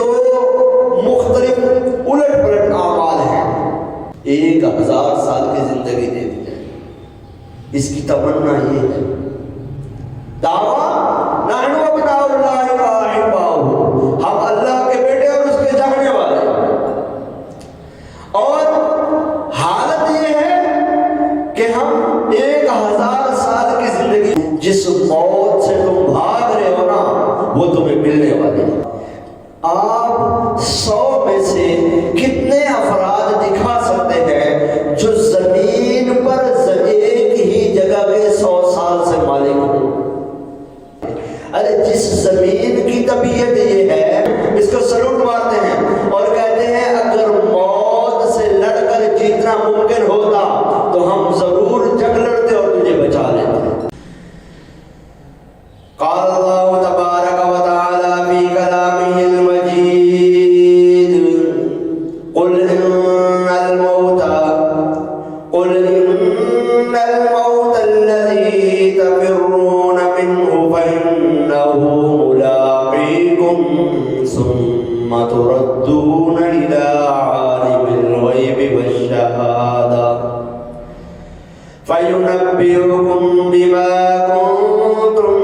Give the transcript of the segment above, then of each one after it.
دو مختلف الٹ پلٹ اعمال ہیں. 1000 سال کی زندگی دے دی جائے، اس کی تمنا یہ ہے. دعویٰ نحن ابناء اللہ و احباؤہ، ہم اللہ کے بیٹے اور اس کے چاہنے والے. اور حالت یہ ہے کہ ہم 1000 سال کی زندگی، جس موت سے تم بھاگ رہے ہو نا وہ تمہیں ملنے والی ہے. آپ 100 میں سے کتنے افراد دکھا سکتے ہیں جو زمین پر ایک ہی جگہ کے 100 سال سے مالک ہوں؟ ارے جس زمین کی طبیعت یہ ہے اس کو سلوٹ مارتے ہیں اور کہتے ہیں اگر موت سے لڑ کر جیتنا ممکن ہوتا تو ہم ضرور جنگ لڑتے اور تجھے بچا لیتے. قال اللہ تبارک و تعالی فی کلامہ المجید قل ان الموت الذی تفرون منہ فإنہ ملاقیکم ثم تردون إلی عالم الغیب والشہادہ فینبئکم بما کنتم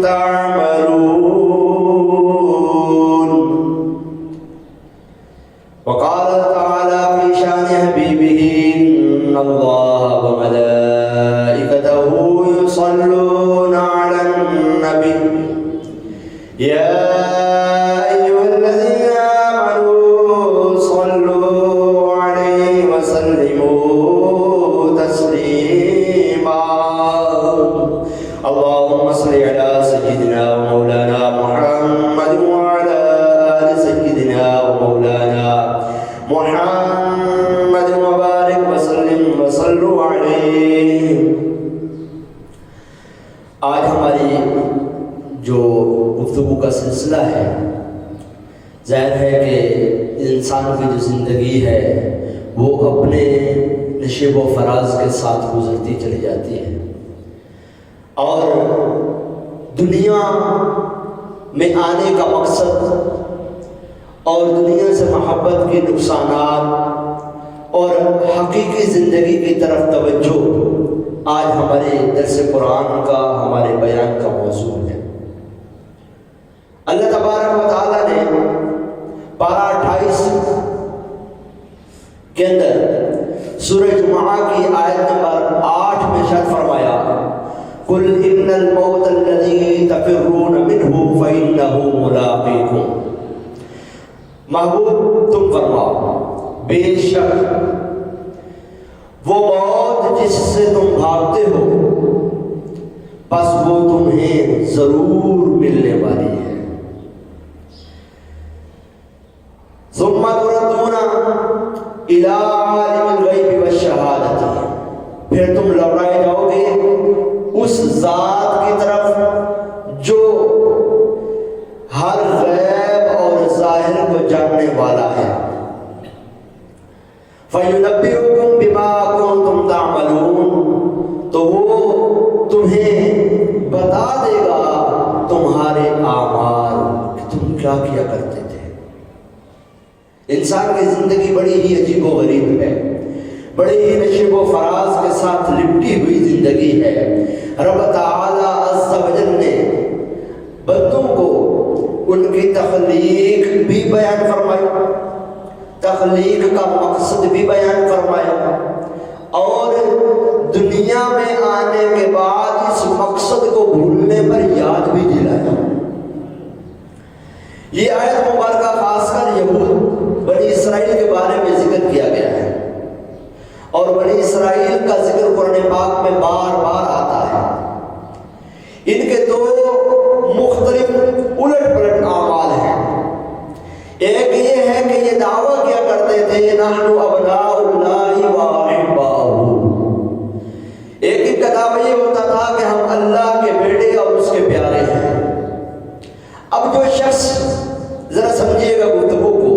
تعملون. وقال تعالی فی شان حبیبہ ان اللہ وملائکتہ یصلون علی النبی یا ایھا الذین آمنوا صلوا علیہ وسلموا تسلیما. اللهم صل على سيدنا ومولانا محمد وعلى آل سيدنا ومولانا محمد وبارك وسلم وصلوا عليه. آج ہماری جو گفتگو کا سلسلہ ہے، ظاہر ہے کہ انسان کی جو زندگی ہے وہ اپنے نشیب و فراز کے ساتھ گزرتی چلی جاتی ہے، اور دنیا میں آنے کا مقصد اور دنیا سے محبت کے نقصانات اور حقیقی زندگی کی طرف توجہ آج ہمارے درس قرآن کا، ہمارے بیان کا موضوع ہے. اللہ تبارک و تعالیٰ نے پارہ 28 کے اندر سورہ جمعہ کی آیت نمبر 8 میں ارشاد فرمایا قل ان الموت الذی تفرون منہ فإنہ ملاقیکم. محبوب تم فرماؤ بے شک وہ موت جس سے تم بھاگتے ہو بس وہ تمہیں ضرور ملنے والی ہے. ثم تردون الی عالم الغیب والشہادۃ، پھر تم لوٹائے جاؤ گے اس ذات کی طرف جو ہر غیب اور ظاہر کو جاننے والا ہے. فَيُنَبِّئُكُم بِمَا كُنتُمْ تَعْمَلُونَ، تو وہ تمہیں بتا دے گا تمہارے اعمال کہ تم کیا کیا کرتے تھے. انسان کی زندگی بڑی ہی عجیب و غریب ہے، بڑی ہی نشیب و فراز کے ساتھ لپٹی ہوئی زندگی ہے. رب تعالی عز و جل نے بندوں کو ان کی تخلیق بھی بیان فرمائی، تخلیق کا مقصد بھی بیان فرمایا، اور دنیا میں آنے کے بعد اس مقصد کو بھولنے پر یاد بھی دلایا. یہ آیت مبارکہ خاص کر یہود بنی اسرائیل کے بارے میں ذکر کیا گیا ہے، اور بنی اسرائیل کا ذکر قرآن پاک میں بار بار آتا ہے. ان کے دو مختلف الٹ پلٹ اعمال ہیں. ایک یہ ہے کہ یہ دعویٰ کیا کرتے تھے نحن ابناء اللہ و احباؤہ، ایک ان کا دعویٰ یہ ہوتا تھا کہ ہم اللہ کے بیٹے اور اس کے پیارے ہیں. اب جو شخص، ذرا سمجھیے گا گفتگو کو،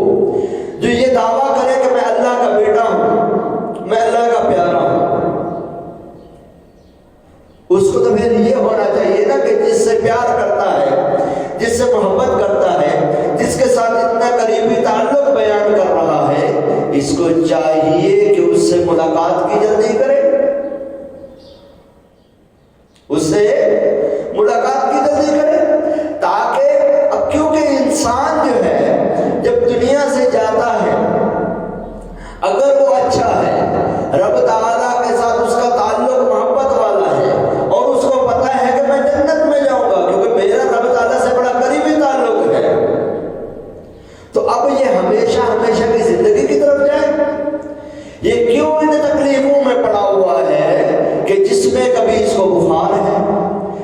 جو یہ دعویٰ کرے کہ میں اللہ کا بیٹا ہوں، میں اللہ کا پیارا ہوں، اس کو تو پھر یہ ہونا چاہیے نا کہ جس سے پیار کرتا ہے، جس سے محبت کرتا ہے، جس کے ساتھ اتنا اس کو چاہیے کہ اس سے ملاقات کی جلدی کرے، اس سے ملاقات کی جلدی کرے، تاکہ اب کیونکہ انسان جو ہے جب دنیا سے جاتا ہے اگر وہ اچھا ہے، رب تعالیٰ کے ساتھ اس کا تعلق محبت والا ہے اور اس کو پتا ہے کہ میں جنت میں جاؤں گا کیونکہ میرا رب تعالیٰ سے بڑا قریبی تعلق ہے، تو اب یہ ہمیشہ ہمیشہ کی زندگی کی طرف جائے۔ یہ کیوں ان تکلیفوں میں پڑا ہوا ہے کہ جس میں کبھی اس کو بخار ہے،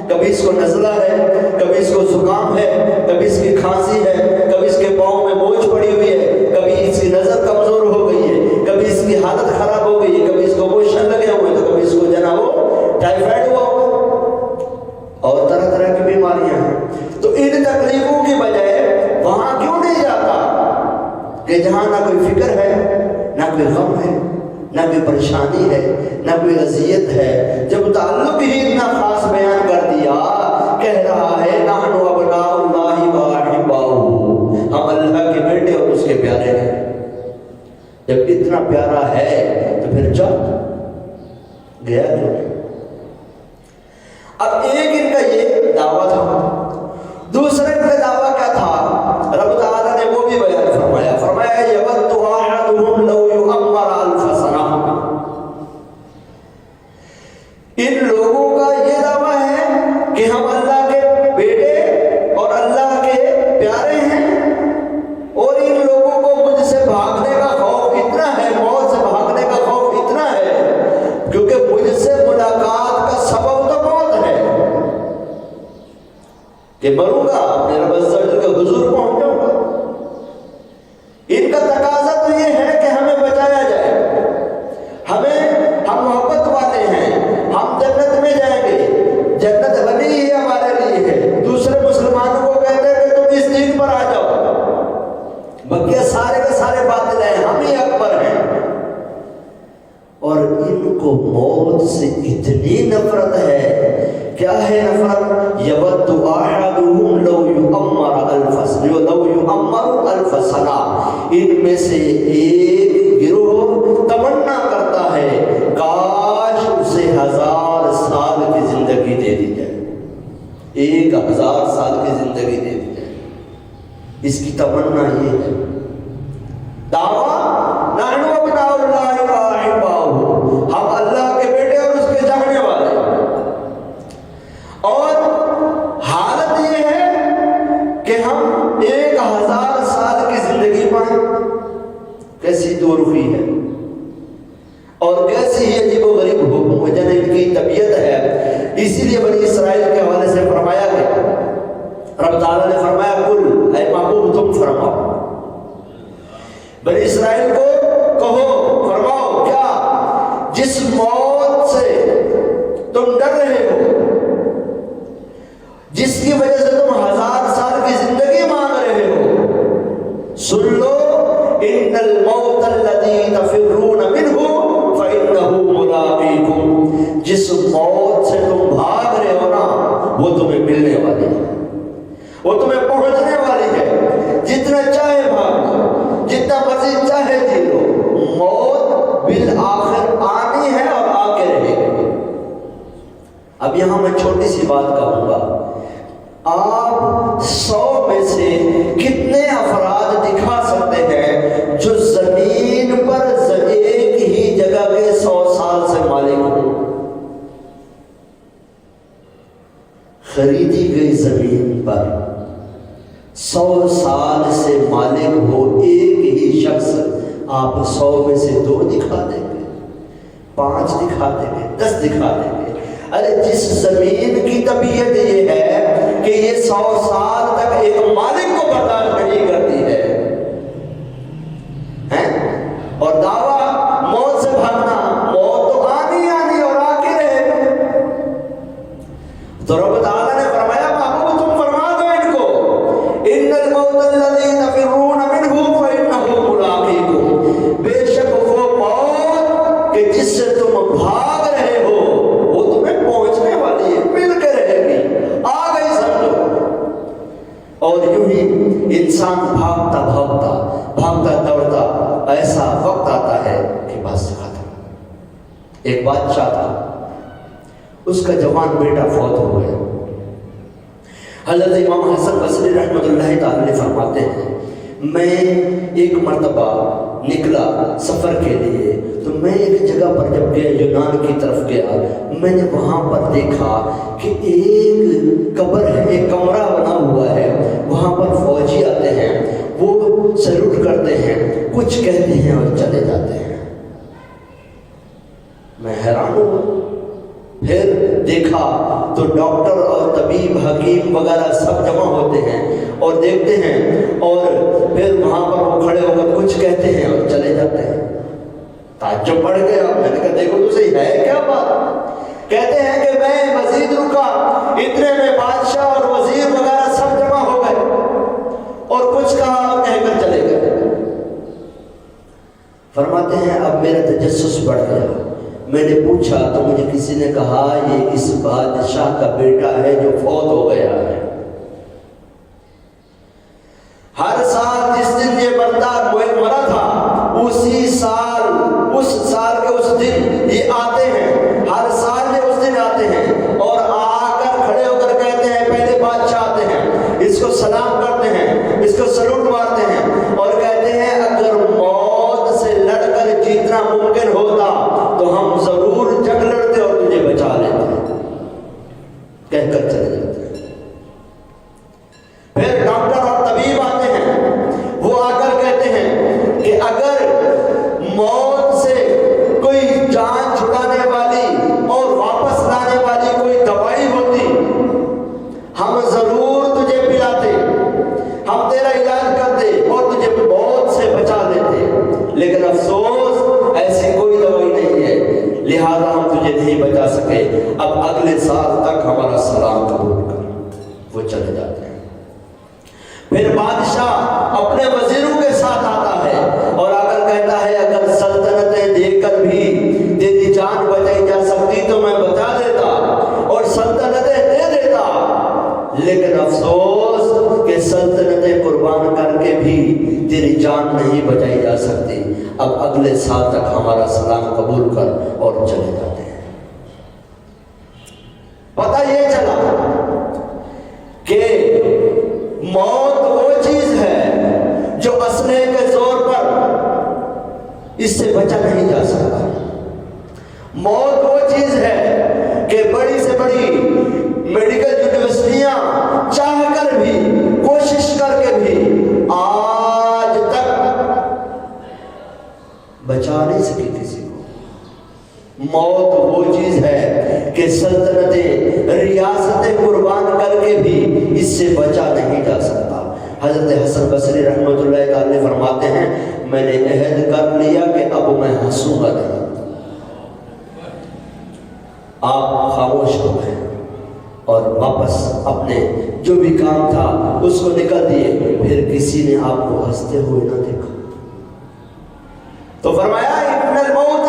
کبھی اس کو نزلہ ہے، کبھی اس کو زکام ہے، کبھی اس کی کھانسی ہے، کبھی اس کے پاؤں میں بوجھ پڑی ہوئی ہے، کبھی اس کی نظر کمزور ہو گئی ہے، کبھی اس کی حالت خراب ہو گئی ہے، کبھی اس کو موشن لگے ہوئے تو کبھی اس کو جنا وہ ٹائیفائڈ ہوا ہوگا اور طرح طرح کی بیماریاں ہیں۔ تو ان تکلیفوں کی بجائے وہاں کیوں نہیں جاتا کہ جہاں نہ کوئی فکر ہے، نہ کوئی غم ہے، نہ کوئی پریشانی ہے، نہ کوئی اذیت ہے، جب تعلق ہی اتنا خاص بیان کر دیا، کہہ رہا ہے نحن ابناء اللہ واحباؤہ، ہم اللہ کے بیٹے اور اس کے پیارے ہیں۔ جب اتنا پیارا ہے تو پھر جا گیا کیوں نہیں؟ اب ایک ان کا یہ دعویٰ تھا، دوسرے ان کا دعویٰ کیا تھا؟ رب تعالیٰ نے وہ بھی بیان فرمایا، فرمایا یود احدہم لو یعمر الف سنہ۔ ان لوگوں کا یہ دعویٰ ہے کہ ہم اللہ کے بیٹے اور اللہ کے پیارے ہیں، اور ان لوگوں کو مجھ سے بھاگنے کا خوف اتنا ہے، موت سے بھاگنے کا خوف اتنا ہے کیونکہ مجھ سے ملاقات کا سبب تو موت ہے کہ مروں گا، اپنے رب عز و جل کے حضور پہنچ جاؤں گا۔ ان کا تقاضا تو یہ ہے کہ ہمیں بچایا جائے، ہم محبت والے ہیں، ہم جنت میں جائیں گے، جنت بنی ہی ہمارے لیے ہے۔ دوسرے مسلمانوں کو کہتے ہیں کہ تم اس دین پر آ جاؤ، بقیہ سارے کے سارے باطل ہیں، ہم ہی حق پر ہیں۔ اور ان کو موت سے اتنی نفرت ہے، کیا ہے نفرت؟ یود احدہم لو یعمر الف سنہ، ان میں سے ایک گروہ تمنا کرتا ہے کاش اسے 1000 سال کی زندگی دے دی جائے، 1000 سال کی زندگی دے دی جائے، اس کی تمنا یہ ہے۔ دعویٰ نحن ابناء اللہ واحباؤہ، ہم اللہ کے بیٹے اور اس کے چاہنے والے، اور حالت یہ ہے کہ ہم 1000 سال کی زندگی پائیں۔ کیسی دو رخی ہے اور کیسی ہی عجیب و غریب حکم وجن ان کی طبیعت ہے۔ اسی لیے بنی اسرائیل کے حوالے سے فرمایا گیا، رب تعالیٰ نے فرمایا قل، اے محبوب تم فرماؤ، بنی اسرائیل کو کہو، فرماؤ کیا جس موت سے تم ڈر رہے ہو، جس کی وجہ سے تم 1000 سال کی زندگی مانگ رہے ہو، سن لو ان الموت الذی تفرون منہ فانہ ملاقیکم، جس موت سے تم بھاگ رہے ہو نا وہ تمہیں ملنے والی ہے، وہ تمہیں پہنچنے والی ہے۔ جتنا چاہے بھاگ لو، جتنا مرضی چاہے جی لو، موت بالآخر آنی ہے اور آ کے رہے گی۔ اب یہاں میں چھوٹی سی بات کہوں گا، آپ 100 میں سے کتنے افراد دکھا سکتے ہیں جو زمین پر ایک ہی جگہ کے 100 سال سے مالک ہوں؟ خریدی گئی زمین پر 100 سال سے مالک ہو ایک ہی شخص، آپ 100 میں سے 2 دکھا دیں گے، 5 دکھا دیں گے، 10 دکھا دیں گے؟ ارے جس زمین کی طبیعت یہ ہے کہ یہ 100 سال تک ایک مالک کو برداشت نہیں کرتی ہے، اور دعویٰ موت سے بھاگنا، موت تو آنی آنی اور آ کے رہے۔ تو رب تعالیٰ نے فرمایا محبوب تم فرما دو ان کو، ان الموت الذی تفرون منہ فانہ ملاقیکم، بے شک وہ موت کہ جس سے تم بھاگ رہے ہو وہ تمہیں پہنچنے والی ہے، مل کے رہے گی، آ گئی سمجھو۔ اور یوں ہی انسان بھاگتا بھاگتا بھاگتا دوڑتا ایسا وقت آتا ایک بادشاہ تھا، اس کا جوان بیٹا فوت ہو گیا۔ حضرت امام حسن بصری رحمۃ اللہ تعالی فرماتے ہیں میں ایک مرتبہ نکلا سفر کے لیے، تو میں ایک جگہ پر جب گیا، یونان کی طرف گیا، میں نے وہاں پر دیکھا کہ ایک قبر ہے، ایک کمرہ بنا ہوا ہے، وہاں پر فوجی آتے ہیں، وہ سلوٹ کرتے ہیں، کچھ کہتے ہیں اور چلے جاتے ہیں۔ میں حیران ہوں۔ پھر دیکھا تو ڈاکٹر اور طبیب حکیم وغیرہ سب جمع ہوتے ہیں اور دیکھتے ہیں، اور پھر وہاں پر وہ کھڑے ہو کر کچھ کہتے ہیں اور چلے جاتے ہیں۔ تعجب پڑ گیا، میں نے کہا دیکھو تو صحیح ہے کیا بات؟ کہتے ہیں کہ میں مزید رکا، اتنے میں بادشاہ اور وزیر وغیرہ سب جمع ہو گئے اور کچھ کہا اور کہہ کر چلے گئے۔ فرماتے ہیں اب میرا تجسس بڑھ گیا، میں نے پوچھا تو مجھے کسی نے کہا یہ اس بادشاہ کا بیٹا ہے جو فوت ہو گیا ہے۔ ہر سال جس دن یہ بندہ مرا تھا، اسی سال اس سال کے اس دن یہ آتے ہیں، ہر سال یہ اس دن آتے ہیں اور آ کر کھڑے ہو کر کہتے ہیں، پہلے بادشاہ آتے ہیں، اس کو سلام کرتے ہیں، اس کو سلوٹ مارتے ہیں اور کہتے ہیں اگر موت سے لڑ کر جیتنا ممکن ہوتا تو ہم ضرور جنگ لڑتے اور تجھے بچا لیتے، کہہ کر چلے جاتے ہیں۔ پھر ڈاکٹر اور طبیب آتے ہیں، وہ آ کر کہتے ہیں کہ اگر موت سے کوئی جان چھڑانے والی اور واپس لانے والی کوئی دوائی ہوتی ہم ضرور تجھے پلاتے، ہم تیرا علاج کرتے اور تجھے موت سے بچا لیتے، لیکن افسوس ایسی کوئی دوائی نہیں ہے، لہذا ہم تجھے نہیں بچا سکے، اب اگلے سال تک ہمارا سلام قبول کر۔ وہ چلے جاتے ہیں۔ پھر بادشاہ اپنے وزیروں کے ساتھ آتا ہے اور آ کر کہتا ہے اگر سلطنتیں دے کر بھی تیری جان بچائی جا سکتی تو میں بچا دیتا اور سلطنتیں دے دیتا، لیکن افسوس کہ سلطنتیں قربان کر کے بھی تیری جان نہیں بچائی جا سکتی، اب اگلے سال تک ہمارا سلام قبول کر، اور چلے جاتے ہیں۔ پتہ یہ چلا کہ موت وہ چیز ہے جو اسلحے کے زور پر اس سے بچا نہیں جا سکتا۔ موت وہ چیز ہے کہ بڑی سے بڑی میڈیکل یونیورسٹیاں چاہ کر بھی، کوشش کر کے بھی آج تک بچا نہیں سکی کسی کو۔ موت وہ چیز ہے کہ سلطنتیں، ریاستیں قربان کر کے بھی اس سے بچا نہیں جا سکتا۔ حضرت حسن بصری رحمۃ اللہ تعالی فرماتے ہیں میں نے عہد کر لیا کہ اب میں ہنسوں گا نہیں۔ آپ خاموش ہو گئے اور واپس اپنے جو بھی کام تھا اس کو نکل دیے، پھر کسی نے آپ کو ہنستے ہوئے نہ دیکھا۔ تو فرمایا ان الموت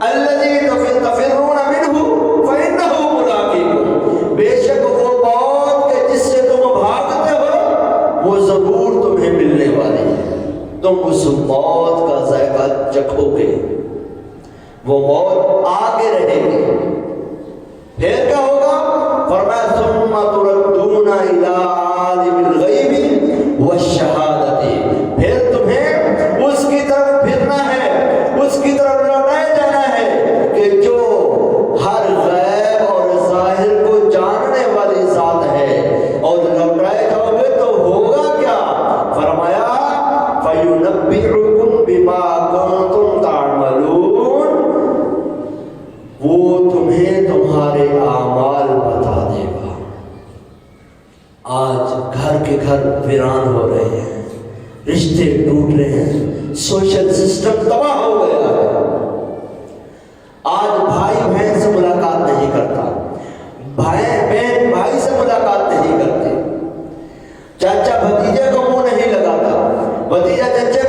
الذی تفرون منہ فانہ ملاقیکم، بے شک وہ موت کے جس سے تم بھاگتے ہو وہ ضرور تمہیں ملنے والی ہے، تم اس موت کا ذائقہ چکھو گے، وہ موت آگے رہے گی۔ پھر کیا ہوگا؟ فرمایا ثم تردون الی عالم الغیب والشہادۃ، پھر تمہیں اس کی طرف پھرنا ہے، اس کی طرف لوٹائے جانا ہے کہ جو ہر غیب اور ظاہر کو جاننے والی ذات ہے، اور لوٹائے جاؤ گے تو ہوگا کیا؟ فرمایا فَيُنَبِّئُكُم بِمَا كُنتُمْ تَعْمَلُونَ، وہ تمہیں تمہارے اعمال بتا دے گا۔ آج گھر کے گھر ویران ہو رہے ہیں، رشتے ٹوٹ رہے ہیں، سوشل سسٹم تباہ ہو گیا ہے۔ آج بھائی بہن سے ملاقات نہیں کرتا، بہن بھائی سے ملاقات نہیں کرتے، چاچا بھتیجے کو منہ نہیں لگاتا، بھتیجا چچا